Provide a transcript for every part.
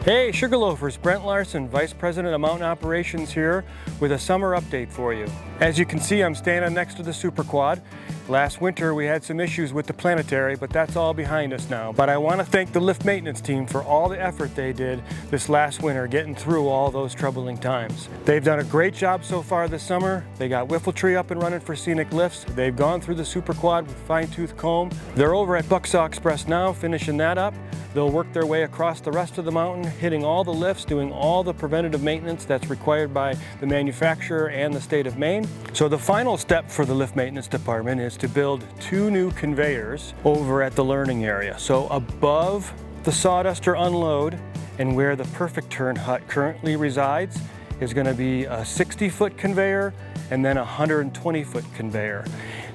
Hey Sugarloafers, Brent Larson, Vice President of Mountain Operations here with a summer update for you. As you can see, I'm standing next to the Super Quad. Last winter we had some issues with the planetary, but that's all behind us now. But I want to thank the lift maintenance team for all the effort they did this last winter getting through all those troubling times. They've done a great job so far this summer. They got Whiffletree up and running for scenic lifts. They've gone through the Super Quad with fine-tooth comb. They're over at Bucksaw Express now, finishing that up. They'll work their way across the rest of the mountain, hitting all the lifts, doing all the preventative maintenance that's required by the manufacturer and the state of Maine. So the final step for the lift maintenance department is to build 2 new conveyors over at the learning area. So above the Sawduster unload and where the Perfect Turn hut currently resides is going to be a 60-foot conveyor and then a 120-foot conveyor.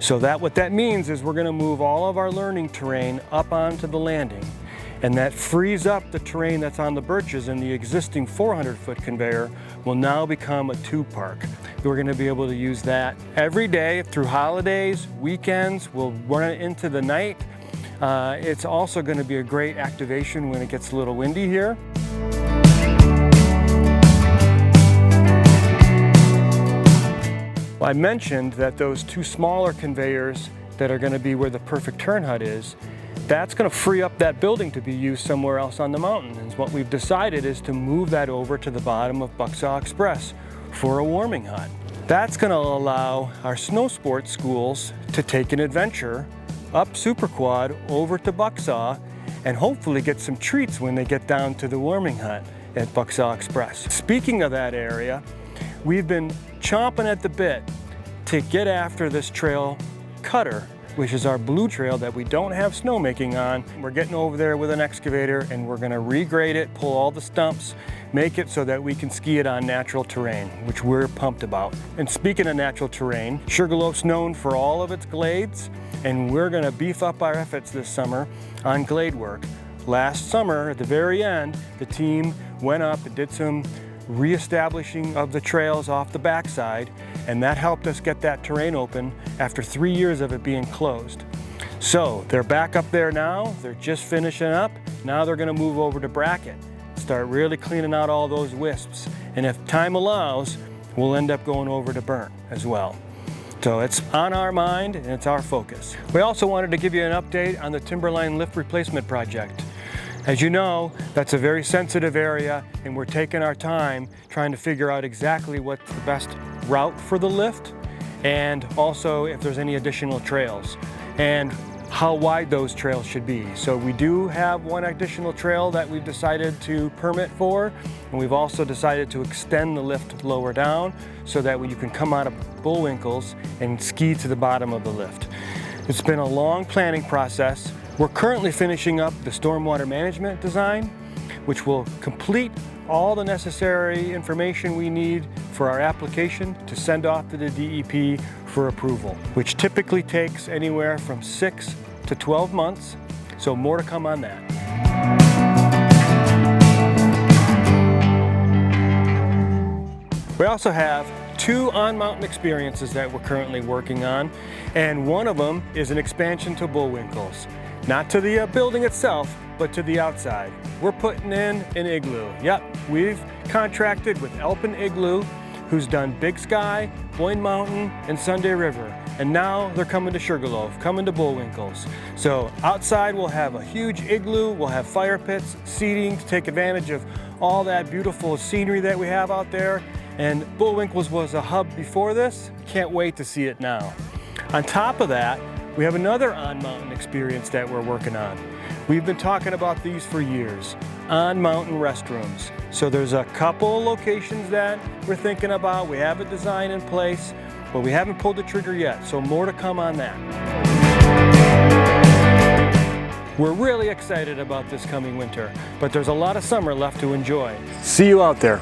So what that means is we're going to move all of our learning terrain up onto the landing. And that frees up the terrain that's on the birches, and the existing 400-foot conveyor will now become a tube park. We're going to be able to use that every day through holidays, weekends. We'll run it into the night. It's also going to be a great activation when it gets a little windy here. Well, I mentioned that those 2 smaller conveyors that are going to be where the Perfect Turn hut is, that's going to free up that building to be used somewhere else on the mountain. And what we've decided is to move that over to the bottom of Bucksaw Express for a warming hut. That's going to allow our snow sports schools to take an adventure up Super Quad over to Bucksaw and hopefully get some treats when they get down to the warming hut at Bucksaw Express. Speaking of that area, we've been chomping at the bit to get after this trail cutter, which is our blue trail that we don't have snowmaking on. We're getting over there with an excavator and we're gonna regrade it, pull all the stumps, make it so that we can ski it on natural terrain, which we're pumped about. And speaking of natural terrain, Sugarloaf's known for all of its glades, and we're gonna beef up our efforts this summer on glade work. Last summer, at the very end, the team went up and did some reestablishing of the trails off the backside, and that helped us get that terrain open after 3 years of it being closed. So they're back up there now, they're just finishing up. Now they're gonna move over to Bracket, start really cleaning out all those wisps. And if time allows, we'll end up going over to Burnt as well. So it's on our mind and it's our focus. We also wanted to give you an update on the Timberline lift replacement project. As you know, that's a very sensitive area, and we're taking our time trying to figure out exactly what's the best route for the lift, and also if there's any additional trails and how wide those trails should be. So we do have one additional trail that we've decided to permit for, and we've also decided to extend the lift lower down so that you can come out of Bullwinkles and ski to the bottom of the lift. It's been a long planning process. We're currently finishing up the stormwater management design, which will complete all the necessary information we need for our application to send off to the DEP for approval, which typically takes anywhere from 6 to 12 months, so more to come on that. We also have 2 on-mountain experiences that we're currently working on, and one of them is an expansion to Bullwinkles. Not to the building itself, but to the outside. We're putting in an igloo. Yep, we've contracted with Elpin Igloo, who's done Big Sky, Boyne Mountain, and Sunday River. And now they're coming to Sugarloaf, coming to Bullwinkles. So outside we'll have a huge igloo, we'll have fire pits, seating to take advantage of all that beautiful scenery that we have out there. And Bullwinkles was a hub before this. Can't wait to see it now. On top of that, we have another on-mountain experience that we're working on. We've been talking about these for years, on-mountain restrooms. So there's a couple locations that we're thinking about. We have a design in place, but we haven't pulled the trigger yet, so more to come on that. We're really excited about this coming winter, but there's a lot of summer left to enjoy. See you out there.